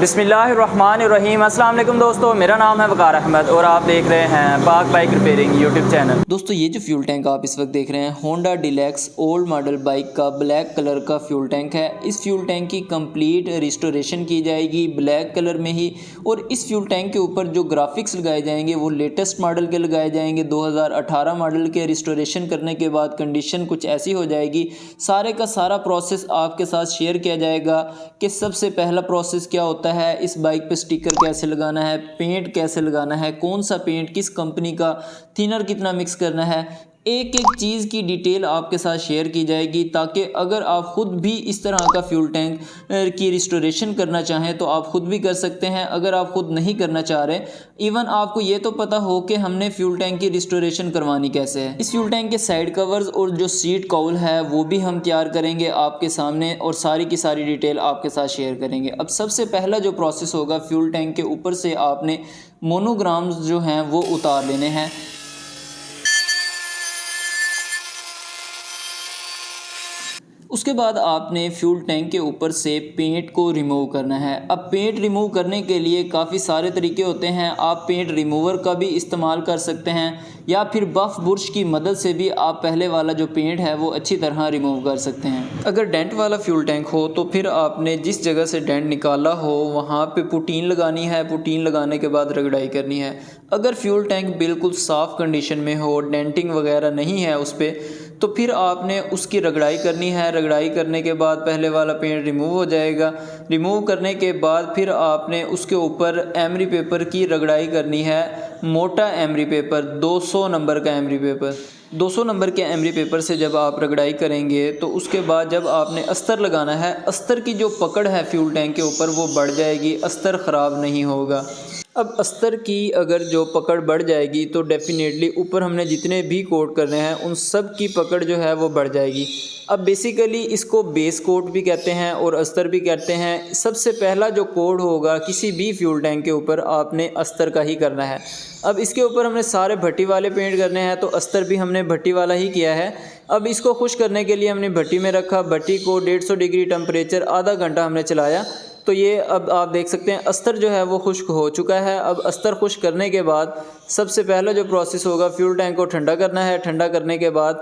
बिस्मिल्लाहिर्रहमानिर्रहीम। अस्सलाम वालेकुम दोस्तों, मेरा नाम है वकार अहमद और आप देख रहे हैं पाक बाइक रिपेयरिंग यूट्यूब चैनल। दोस्तों ये जो फ्यूल टैंक आप इस वक्त देख रहे हैं Honda Deluxe old model bike का ब्लैक कलर का फ्यूल टैंक है। इस फ्यूल टैंक की कंप्लीट रिस्टोरेशन की जाएगी ब्लैक कलर में ही, और इस फ्यूल टैंक के ऊपर जो ग्राफिक्स लगाए जाएंगे वो लेटेस्ट मॉडल के लगाए जाएंगे। 2018 मॉडल के रिस्टोरेशन करने के बाद कंडीशन कुछ ऐसी हो जाएगी। सारे का सारा प्रोसेस आपके साथ शेयर किया जाएगा कि सबसे पहला प्रोसेस क्या होता है, इस बाइक पे स्टिकर कैसे लगाना है, पेंट कैसे लगाना है, कौन सा पेंट किस कंपनी का, थिनर कितना मिक्स करना है, एक एक चीज़ की डिटेल आपके साथ शेयर की जाएगी, ताकि अगर आप ख़ुद भी इस तरह का फ्यूल टैंक की रिस्टोरेशन करना चाहें तो आप ख़ुद भी कर सकते हैं। अगर आप ख़ुद नहीं करना चाह रहे, इवन आपको ये तो पता हो कि हमने फ्यूल टैंक की रिस्टोरेशन करवानी कैसे है। इस फ्यूल टैंक के साइड कवर्स और जो सीट कॉल है वो भी हम तैयार करेंगे आपके सामने, और सारी की सारी डिटेल आपके साथ शेयर करेंगे। अब सबसे पहला जो प्रोसेस होगा, फ्यूल टैंक के ऊपर से आपने मोनोग्राम्स जो हैं वो उतार लेने हैं। उसके बाद आपने फ्यूल टैंक के ऊपर से पेंट को रिमूव करना है। अब पेंट रिमूव करने के लिए काफ़ी सारे तरीके होते हैं। आप पेंट रिमूवर का भी इस्तेमाल कर सकते हैं, या फिर बफ बुरश की मदद से भी आप पहले वाला जो पेंट है वो अच्छी तरह रिमूव कर सकते हैं। अगर डेंट वाला फ्यूल टैंक हो तो फिर आपने जिस जगह से डेंट निकाला हो वहाँ पे पुटीन लगानी है। पुटीन लगाने के बाद रगड़ाई करनी है। अगर फ्यूल टैंक बिल्कुल साफ़ कंडीशन में हो, डेंटिंग वगैरह नहीं है उस पर, तो फिर आपने उसकी रगड़ाई करनी है। रगड़ाई करने के बाद पहले वाला पेंट रिमूव हो जाएगा। रिमूव करने के बाद फिर आपने उसके ऊपर एमरी पेपर की रगड़ाई करनी है। मोटा एमरी पेपर, 200 नंबर का एमरी पेपर, 200 नंबर के एमरी पेपर से जब आप रगड़ाई करेंगे तो उसके बाद जब आपने अस्तर लगाना है, अस्तर की जो पकड़ है फ्यूल टैंक के ऊपर वो बढ़ जाएगी, अस्तर ख़राब नहीं होगा। अब अस्तर की अगर जो पकड़ बढ़ जाएगी तो डेफिनेटली ऊपर हमने जितने भी कोट करने हैं उन सब की पकड़ जो है वो बढ़ जाएगी। अब बेसिकली इसको बेस कोट भी कहते हैं और अस्तर भी कहते हैं। सबसे पहला जो कोट होगा किसी भी फ्यूल टैंक के ऊपर आपने अस्तर का ही करना है। अब इसके ऊपर हमने सारे भट्टी वाले पेंट करने हैं तो अस्तर भी हमने भट्टी वाला ही किया है। अब इसको खुश करने के लिए हमने भट्टी में रखा। भट्टी को 150 डिग्री टेम्परेचर आधा घंटा हमने चलाया, तो ये अब आप देख सकते हैं अस्तर जो है वो खुश्क हो चुका है। अब अस्तर खुश्क करने के बाद सबसे पहला जो प्रोसेस होगा, फ्यूल टैंक को ठंडा करना है। ठंडा करने के बाद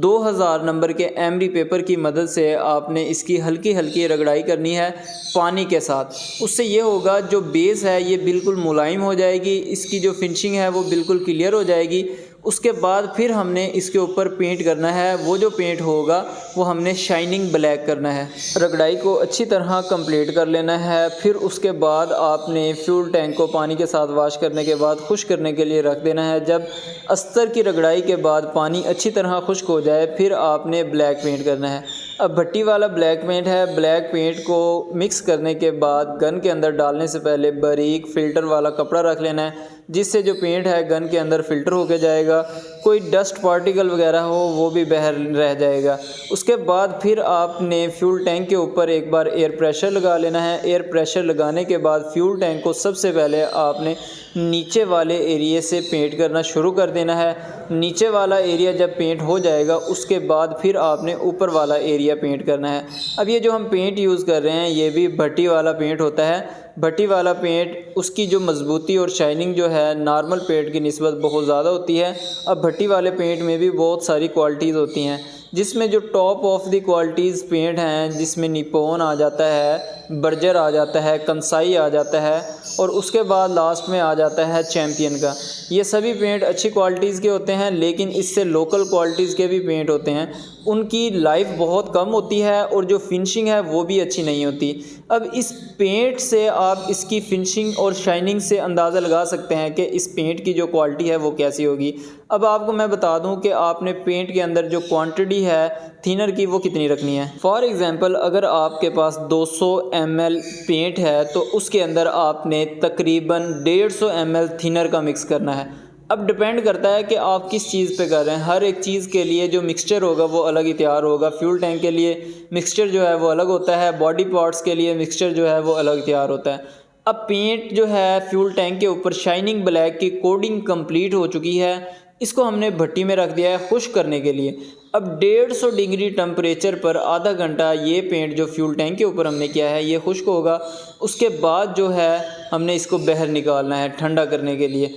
2000 नंबर के एमरी पेपर की मदद से आपने इसकी हल्की हल्की रगड़ाई करनी है पानी के साथ। उससे ये होगा जो बेस है ये बिल्कुल मुलायम हो जाएगी, इसकी जो फिनिशिंग है वो बिल्कुल क्लियर हो जाएगी। उसके बाद फिर हमने इसके ऊपर पेंट करना है। वो जो पेंट होगा वो हमने शाइनिंग ब्लैक करना है। रगड़ाई को अच्छी तरह कंप्लीट कर लेना है। फिर उसके बाद आपने फ्यूल टैंक को पानी के साथ वॉश करने के बाद खुश्क करने के लिए रख देना है। जब अस्तर की रगड़ाई के बाद पानी अच्छी तरह खुश्क हो जाए फिर आपने ब्लैक पेंट करना है। अब भट्टी वाला ब्लैक पेंट है। ब्लैक पेंट को मिक्स करने के बाद गन के अंदर डालने से पहले बारीक फ़िल्टर वाला कपड़ा रख लेना है, जिससे जो पेंट है गन के अंदर फ़िल्टर होके जाएगा। कोई डस्ट पार्टिकल वगैरह हो वो भी बाहर रह जाएगा। उसके बाद फिर आपने फ्यूल टैंक के ऊपर एक बार एयर प्रेशर लगा लेना है। एयर प्रेशर लगाने के बाद फ्यूल टैंक को सबसे पहले आपने नीचे वाले एरिया से पेंट करना शुरू कर देना है। नीचे वाला एरिया जब पेंट हो जाएगा उसके बाद फिर आपने ऊपर वाला एरिया पेंट करना है। अब ये जो हम पेंट यूज़ कर रहे हैं ये भी भट्टी वाला पेंट होता है। भट्टी वाला पेंट उसकी जो मज़बूती और शाइनिंग जो है नॉर्मल पेंट की निस्बत बहुत ज़्यादा होती है। अब भट्टी वाले पेंट में भी बहुत सारी क्वालिटीज़ होती हैं, जिसमें जो top of the qualities paint हैं, जिसमें निप्पॉन आ जाता है, बर्जर आ जाता है, कंसाई आ जाता है, और उसके बाद लास्ट में आ जाता है चैम्पियन का। ये सभी पेंट अच्छी क्वालिटीज़ के होते हैं, लेकिन इससे लोकल क्वालिटीज़ के भी पेंट होते हैं, उनकी लाइफ बहुत कम होती है और जो फिनिशिंग है वो भी अच्छी नहीं होती। अब इस पेंट से आप इसकी फिनिशिंग और शाइनिंग से अंदाज़ा लगा सकते हैं कि इस पेंट की जो क्वालिटी है वो कैसी होगी। अब आपको मैं बता दूं कि आपने पेंट के अंदर जो क्वांटिटी है थिनर की वो कितनी रखनी है। फॉर एग्ज़ाम्पल अगर आपके पास 200 ml पेंट है तो उसके अंदर आपने तकरीबन 150 ml थिनर का मिक्स करना है। अब डिपेंड करता है कि आप किस चीज़ पे कर रहे हैं। हर एक चीज़ के लिए जो मिक्सचर होगा वो अलग ही तैयार होगा। फ्यूल टैंक के लिए मिक्सचर जो है वो अलग होता है, बॉडी पार्ट्स के लिए मिक्सचर जो है वो अलग तैयार होता है। अब पेंट जो है फ्यूल टैंक के ऊपर शाइनिंग ब्लैक की कोटिंग कंप्लीट हो चुकी है। इसको हमने भट्टी में रख दिया है खुश्क करने के लिए। अब 150 डिग्री टेम्परेचर पर आधा घंटा ये पेंट जो फ्यूल टैंक के ऊपर हमने किया है ये खुश्क होगा। उसके बाद जो है हमने इसको बाहर निकालना है ठंडा करने के लिए।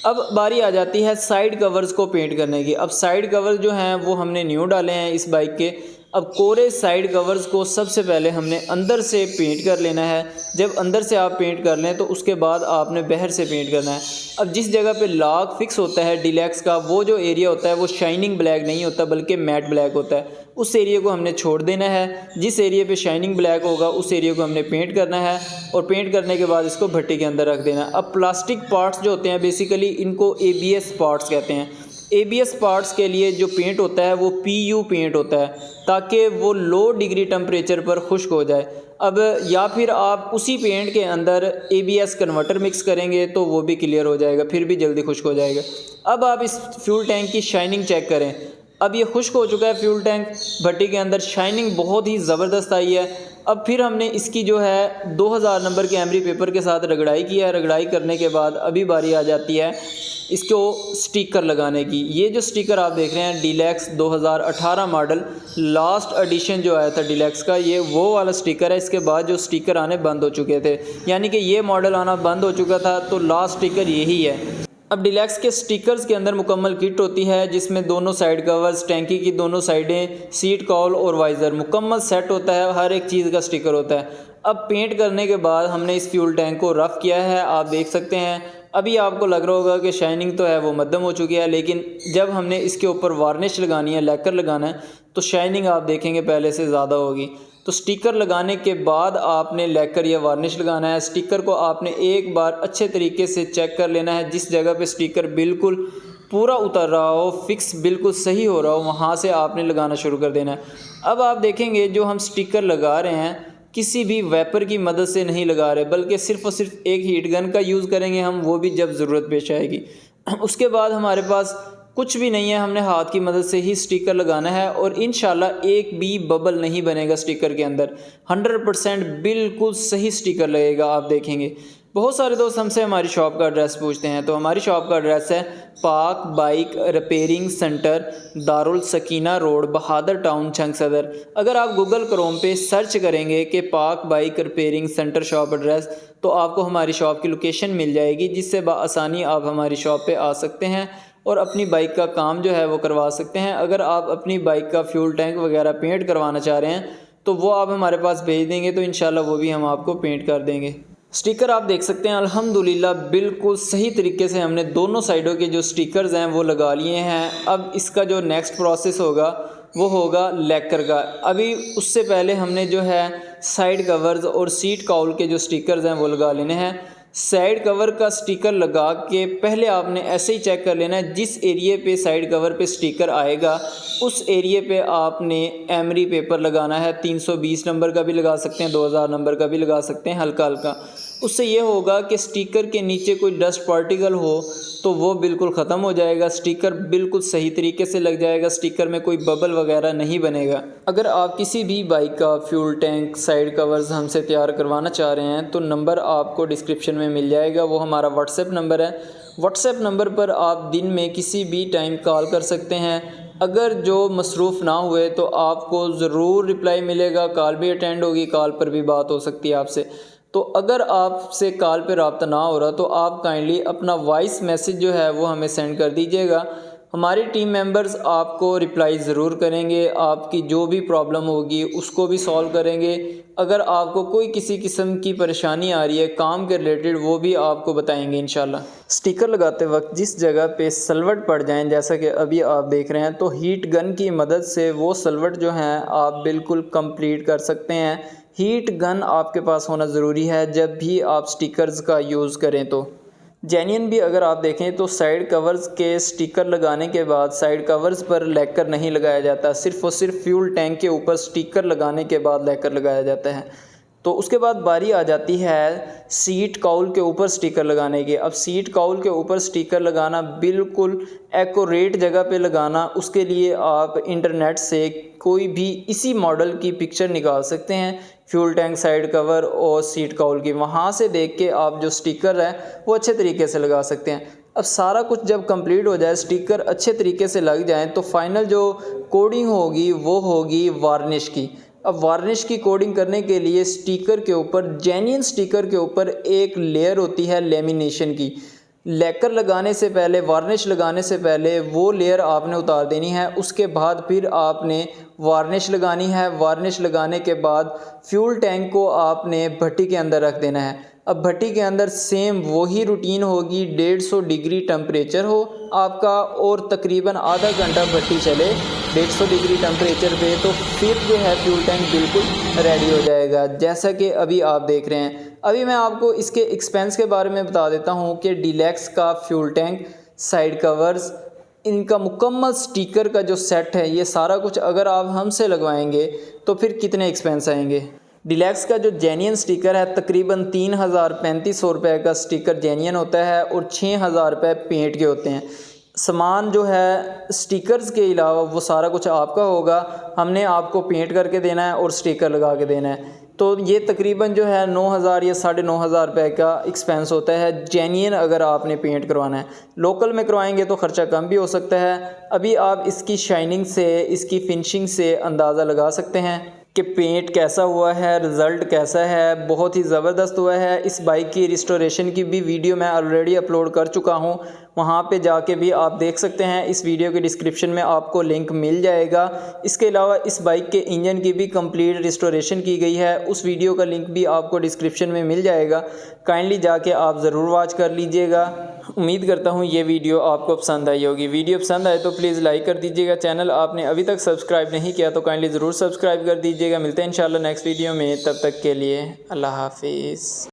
अब बारी आ जाती है साइड कवर्स को पेंट करने की। अब साइड कवर जो हैं वो हमने न्यू डाले हैं इस बाइक के। अब कोरे साइड कवर्स को सबसे पहले हमने अंदर से पेंट कर लेना है। जब अंदर से आप पेंट कर लें तो उसके बाद आपने बाहर से पेंट करना है। अब जिस जगह पे लॉक फिक्स होता है डीलक्स का, वो जो एरिया होता है वो शाइनिंग ब्लैक नहीं होता बल्कि मैट ब्लैक होता है। उस एरिया को हमने छोड़ देना है। जिस एरिया पे शाइनिंग ब्लैक होगा उस एरिया को हमने पेंट करना है और पेंट करने के बाद इसको भट्टी के अंदर रख देना है। अब प्लास्टिक पार्ट्स जो होते हैं बेसिकली इनको ABS पार्ट्स कहते हैं। ABS पार्ट्स के लिए जो पेंट होता है वो PU पेंट होता है ताकि वो लो डिग्री टेम्परेचर पर खुश्क हो जाए। अब या फिर आप उसी पेंट के अंदर ABS कन्वर्टर मिक्स करेंगे तो वो भी क्लियर हो जाएगा, फिर भी जल्दी खुश्क हो जाएगा। अब आप इस फ्यूल टैंक की शाइनिंग चेक करें। अब ये खुश्क हो चुका है फ्यूल टैंक, भट्टी के अंदर शाइनिंग बहुत ही ज़बरदस्त आई है। अब फिर हमने इसकी जो है 2000 नंबर के एमरी पेपर के साथ रगड़ाई की है। रगड़ाई करने के बाद अभी बारी आ जाती है इसको स्टिकर लगाने की। ये जो स्टिकर आप देख रहे हैं डीलक्स 2018 मॉडल लास्ट एडिशन जो आया था डीलक्स का, ये वो वाला स्टिकर है। इसके बाद जो स्टिकर आने बंद हो चुके थे, यानी कि ये मॉडल आना बंद हो चुका था तो लास्ट स्टिकर यही है। अब डीलक्स के स्टिकर्स के अंदर मुकम्मल किट होती है जिसमें दोनों साइड कवर्स, टैंकी की दोनों साइडें, सीट कॉल और वाइज़र मुकम्मल सेट होता है। हर एक चीज़ का स्टिकर होता है। अब पेंट करने के बाद हमने इस फ्यूल टैंक को रफ़ किया है, आप देख सकते हैं। अभी आपको लग रहा होगा कि शाइनिंग तो है वो मध्यम हो चुकी है, लेकिन जब हमने इसके ऊपर वार्निश लगानी है, लैकर लगाना है, तो शाइनिंग आप देखेंगे पहले से ज़्यादा होगी। तो स्टिकर लगाने के बाद आपने लैकर या वार्निश लगाना है। स्टिकर को आपने एक बार अच्छे तरीके से चेक कर लेना है। जिस जगह पे स्टिकर बिल्कुल पूरा उतर रहा हो, फिक्स बिल्कुल सही हो रहा हो, वहाँ से आपने लगाना शुरू कर देना है। अब आप देखेंगे जो हम स्टिकर लगा रहे हैं किसी भी वेपर की मदद से नहीं लगा रहे, बल्कि सिर्फ़ और सिर्फ एक हीट गन का यूज़ करेंगे हम, वो भी जब ज़रूरत पेश आएगी। उसके बाद हमारे पास कुछ भी नहीं है, हमने हाथ की मदद से ही स्टिकर लगाना है और इंशाल्लाह एक भी बबल नहीं बनेगा स्टिकर के अंदर। 100% बिल्कुल सही स्टिकर लगेगा, आप देखेंगे। बहुत सारे दोस्त हमसे हमारी शॉप का एड्रेस पूछते हैं, तो हमारी शॉप का एड्रेस है Pak bike repairing centre, Darul Sakina road, Bahadur town, Chhang Sadar. अगर आप गूगल क्रोम पे सर्च करेंगे कि पाक bike repairing centre shop address, तो आपको हमारी शॉप की लोकेशन मिल जाएगी, जिससे बआसानी आप हमारी शॉप पे आ सकते हैं और अपनी बाइक का काम जो है वो करवा सकते हैं। अगर आप अपनी बाइक का फ्यूल टैंक वगैरह पेंट करवाना चाह रहे हैं तो वो आप हमारे पास भेज देंगे तो इंशाल्लाह वो भी हम आपको पेंट कर देंगे। स्टिकर आप देख सकते हैं अल्हम्दुलिल्लाह बिल्कुल सही तरीके से हमने दोनों साइडों के जो स्टिकर्स हैं वो लगा लिए हैं। अब इसका जो नेक्स्ट प्रोसेस होगा वो होगा लैकर का। अभी उससे पहले हमने जो है साइड कवर्स और सीट काउल के जो स्टिकर्स हैं वो लगा लेने हैं। साइड कवर का स्टिकर लगा के पहले आपने ऐसे ही चेक कर लेना है, जिस एरिए पे साइड कवर पे स्टिकर आएगा उस एरिए पे आपने एमरी पेपर लगाना है। 320 नंबर का भी लगा सकते हैं, 2000 नंबर का भी लगा सकते हैं, हल्का हल्का। उससे ये होगा कि स्टिकर के नीचे कोई डस्ट पार्टिकल हो तो वो बिल्कुल ख़त्म हो जाएगा, स्टिकर बिल्कुल सही तरीके से लग जाएगा, स्टिकर में कोई बबल वगैरह नहीं बनेगा। अगर आप किसी भी बाइक का फ्यूल टैंक साइड कवर्स हमसे तैयार करवाना चाह रहे हैं तो नंबर आपको डिस्क्रिप्शन में मिल जाएगा, वो हमारा व्हाट्सएप नंबर है। व्हाट्सएप नंबर पर आप दिन में किसी भी टाइम कॉल कर सकते हैं। अगर जो मसरूफ़ ना हुए तो आपको ज़रूर रिप्लाई मिलेगा, कॉल भी अटेंड होगी, कॉल पर भी बात हो सकती है आपसे। तो अगर आपसे कॉल पे रब्ता ना हो रहा तो आप काइंडली अपना वॉइस मैसेज जो है वो हमें सेंड कर दीजिएगा। हमारी टीम मेंबर्स आपको रिप्लाई ज़रूर करेंगे, आपकी जो भी प्रॉब्लम होगी उसको भी सॉल्व करेंगे। अगर आपको कोई किसी किस्म की परेशानी आ रही है काम के रिलेटेड, वो भी आपको बताएंगे इंशाल्लाह। स्टिकर लगाते वक्त जिस जगह पे सलवट पड़ जाएं, जैसा कि अभी आप देख रहे हैं, तो हीट गन की मदद से वो सलवट जो हैं आप बिल्कुल कंप्लीट कर सकते हैं। हीट गन आपके पास होना ज़रूरी है जब भी आप स्टिकर्स का यूज़ करें। तो जेन्युइन भी अगर आप देखें तो साइड कवर्स के स्टिकर लगाने के बाद साइड कवर्स पर लैकर नहीं लगाया जाता, सिर्फ़ और सिर्फ फ्यूल टैंक के ऊपर स्टिकर लगाने के बाद लैकर लगाया जाता है। तो उसके बाद बारी आ जाती है सीट काउल के ऊपर स्टिकर लगाने की। अब सीट काउल के ऊपर स्टिकर लगाना बिल्कुल एक्यूरेट जगह पे लगाना, उसके लिए आप इंटरनेट से कोई भी इसी मॉडल की पिक्चर निकाल सकते हैं। फ्यूल टैंक साइड कवर और सीट काउल की, वहाँ से देख के आप जो स्टिकर है वो अच्छे तरीके से लगा सकते हैं। अब सारा कुछ जब कंप्लीट हो जाए, स्टिकर अच्छे तरीके से लग जाए, तो फाइनल जो कोडिंग होगी वो होगी वार्निश की। अब वार्निश की कोडिंग करने के लिए स्टिकर के ऊपर, जेन्युइन स्टिकर के ऊपर एक लेयर होती है लेमिनेशन की। लेकर लगाने से पहले, वार्निश लगाने से पहले वो लेयर आपने उतार देनी है। उसके बाद फिर आपने वार्निश लगानी है। वार्निश लगाने के बाद फ्यूल टैंक को आपने भट्टी के अंदर रख देना है। अब भट्टी के अंदर सेम वही रूटीन होगी, 150 डिग्री टेम्परेचर हो आपका और तकरीबन आधा घंटा भट्टी चले 150 डिग्री टेम्परेचर पे, तो फिर जो है फ्यूल टैंक बिल्कुल रेडी हो जाएगा, जैसा कि अभी आप देख रहे हैं। अभी मैं आपको इसके एक्सपेंस के बारे में बता देता हूँ कि डीलक्स का फ्यूल टैंक, साइड कवर्स, इनका मुकम्मल स्टिकर का जो सेट है, ये सारा कुछ अगर आप हमसे लगवाएंगे तो फिर कितने एक्सपेंस आएंगे। डीलक्स का जो जेन्युइन स्टिकर है तकरीबन 3035 रुपये का स्टिकर जेन्युइन होता है और 6000 रुपये पेंट के होते हैं। सामान जो है स्टिकर्स के अलावा वो सारा कुछ आपका होगा, हमने आपको पेंट करके देना है और स्टिकर लगा के देना है। तो ये तकरीबन जो है 9000 या 9500 रुपये का एक्सपेंस होता है जेन्युइन अगर आपने पेंट करवाना है। लोकल में करवाएंगे तो ख़र्चा कम भी हो सकता है। अभी आप इसकी शाइनिंग से, इसकी फिनिशिंग से अंदाज़ा लगा सकते हैं कि पेंट कैसा हुआ है, रिज़ल्ट कैसा है। बहुत ही ज़बरदस्त हुआ है। इस बाइक की रिस्टोरेशन की भी वीडियो मैं ऑलरेडी अपलोड कर चुका हूँ, वहाँ पे जाके भी आप देख सकते हैं। इस वीडियो के डिस्क्रिप्शन में आपको लिंक मिल जाएगा। इसके अलावा इस बाइक के इंजन की भी कंप्लीट रिस्टोरेशन की गई है, उस वीडियो का लिंक भी आपको डिस्क्रिप्शन में मिल जाएगा। काइंडली जाके आप ज़रूर वॉच कर लीजिएगा। उम्मीद करता हूँ ये वीडियो आपको पसंद आई होगी। वीडियो पसंद आए तो प्लीज़ लाइक कर दीजिएगा। चैनल आपने अभी तक सब्सक्राइब नहीं किया तो काइंडली ज़रूर सब्सक्राइब कर दीजिएगा। मिलते हैं इंशाल्लाह नेक्स्ट वीडियो में, तब तक के लिए अल्लाह हाफिज़।